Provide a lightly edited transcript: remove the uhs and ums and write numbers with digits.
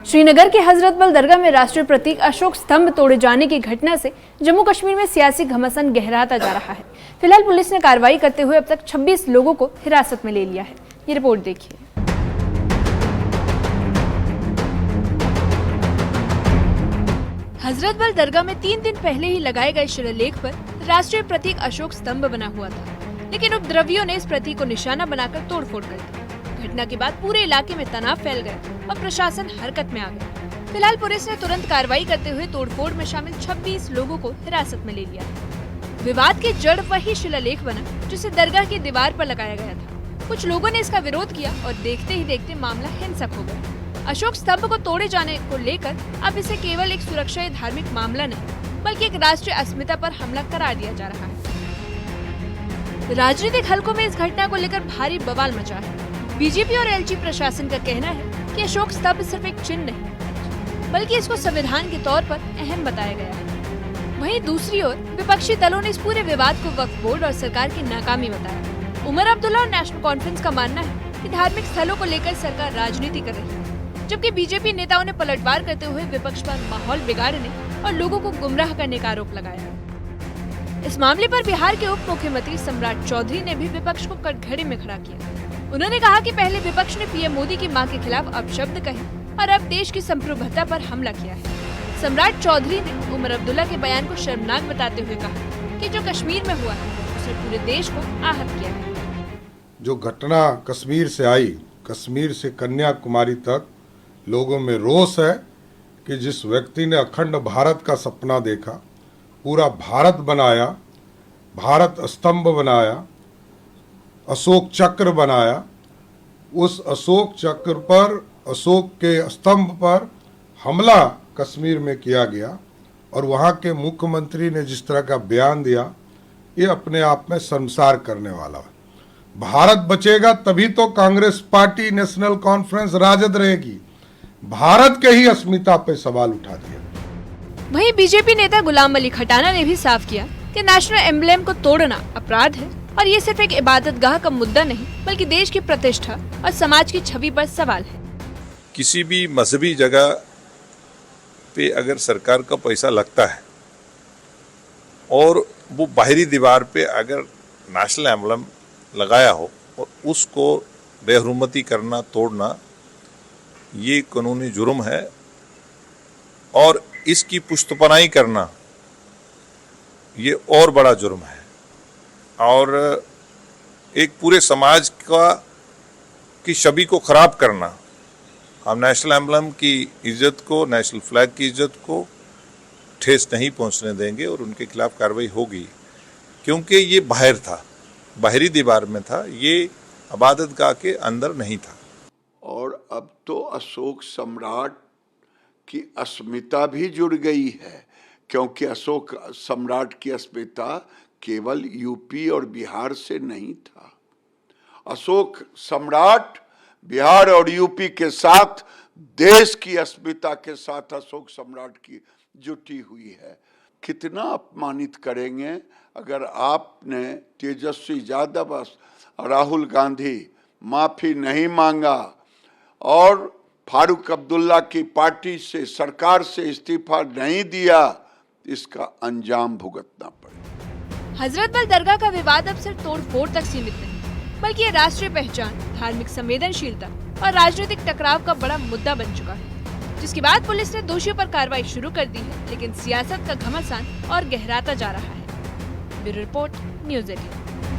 श्रीनगर के हजरत बल दरगाह में राष्ट्रीय प्रतीक अशोक स्तंभ तोड़े जाने की घटना से जम्मू कश्मीर में सियासी घमासान गहराता जा रहा है। फिलहाल पुलिस ने कार्रवाई करते हुए अब तक 26 लोगों को हिरासत में ले लिया है। ये रिपोर्ट देखिए। हजरत बल दरगाह में 3 दिन पहले ही लगाए गए शिलालेख पर राष्ट्रीय प्रतीक अशोक स्तंभ बना हुआ था, लेकिन उपद्रवियों ने इस प्रतीक को निशाना बनाकर तोड़फोड़ कर दी। घटना के बाद पूरे इलाके में तनाव फैल गया और प्रशासन हरकत में आ गया। फिलहाल पुलिस ने तुरंत कार्रवाई करते हुए तोड़फोड़ में शामिल 26 लोगों को हिरासत में ले लिया। विवाद की जड़ वही शिलालेख बना जिसे दरगाह की दीवार पर लगाया गया था। कुछ लोगों ने इसका विरोध किया और देखते ही देखते मामला हिंसक हो गया। अशोक स्तंभ को तोड़े जाने को लेकर अब इसे केवल एक सुरक्षा या धार्मिक मामला नहीं, बल्कि एक राष्ट्रीय अस्मिता पर हमला करार दिया जा रहा है। राजनीतिक हलकों में इस घटना को लेकर भारी बवाल मचा है। बीजेपी और एलजी प्रशासन का कहना है कि अशोक स्तंभ सिर्फ एक चिन्ह नहीं, बल्कि इसको संविधान के तौर पर अहम बताया गया है। वहीं दूसरी ओर विपक्षी दलों ने इस पूरे विवाद को वक्फ बोर्ड और सरकार की नाकामी बताया। उमर अब्दुल्ला और नेशनल कॉन्फ्रेंस का मानना है कि धार्मिक स्थलों को लेकर सरकार राजनीति कर रही है, जबकि बीजेपी नेताओं ने पलटवार करते हुए विपक्ष पर माहौल बिगाड़ने और लोगों को गुमराह करने का आरोप लगाया। इस मामले पर बिहार के उप मुख्यमंत्री सम्राट चौधरी ने भी विपक्ष को कटघरे में खड़ा किया। उन्होंने कहा कि पहले विपक्ष ने पीएम मोदी की मां के खिलाफ अपशब्द कहे और अब देश की संप्रभुता पर हमला किया है। सम्राट चौधरी ने उमर अब्दुल्ला के बयान को शर्मनाक बताते हुए कहा कि जो कश्मीर में हुआ है उसने पूरे देश को आहत किया है। जो घटना कश्मीर से आई, कश्मीर से कन्याकुमारी तक लोगों में रोष है कि जिस व्यक्ति ने अखंड भारत का सपना देखा, पूरा भारत बनाया, भारत स्तंभ बनाया, अशोक चक्र बनाया, उस अशोक चक्र पर, अशोक के स्तंभ पर हमला कश्मीर में किया गया और वहाँ के मुख्यमंत्री ने जिस तरह का बयान दिया, ये अपने आप में शर्मसार करने वाला है। भारत बचेगा तभी तो कांग्रेस पार्टी, नेशनल कॉन्फ्रेंस, राजद रहेगी। भारत के ही अस्मिता पे सवाल उठा दिया। वहीं बीजेपी नेता गुलाम अली खटाना ने भी साफ किया कि नेशनल एम्ब्लेम को तोड़ना अपराध है और ये सिर्फ एक इबादतगाह का मुद्दा नहीं, बल्कि देश की प्रतिष्ठा और समाज की छवि पर सवाल है। किसी भी मजहबी जगह पे अगर सरकार का पैसा लगता है और वो बाहरी दीवार पे अगर नेशनल एम्ब्लेम लगाया हो और उसको बेहरमती करना, तोड़ना, ये कानूनी जुर्म है और इसकी पुष्टपनाही करना ये और बड़ा जुर्म है और एक पूरे समाज की छवि को खराब करना। हम नेशनल एम्ब्लेम की इज्जत को, नेशनल फ्लैग की इज्जत को ठेस नहीं पहुंचने देंगे और उनके खिलाफ कार्रवाई होगी, क्योंकि ये बाहर था, बाहरी दीवार में था, ये इबादतगाह के अंदर नहीं था। और अब तो अशोक सम्राट की अस्मिता भी जुड़ गई है, क्योंकि अशोक सम्राट की अस्मिता केवल यूपी और बिहार से नहीं था। अशोक सम्राट बिहार और यूपी के साथ देश की अस्मिता के साथ अशोक सम्राट की जुटी हुई है। कितना अपमानित करेंगे अगर आपने तेजस्वी यादव और राहुल गांधी माफी नहीं मांगा और फारूक अब्दुल्ला की पार्टी से, सरकार से इस्तीफा नहीं दिया, इसका अंजाम भुगतना पड़े। हजरत बल दरगाह का विवाद अब सिर्फ तोड़फोड़ तक सीमित नहीं, बल्कि ये राष्ट्रीय पहचान, धार्मिक संवेदनशीलता और राजनीतिक टकराव का बड़ा मुद्दा बन चुका है, जिसके बाद पुलिस ने दोषियों पर कार्रवाई शुरू कर दी है, लेकिन सियासत का घमासान और गहराता जा रहा है। Bureau report, news 18।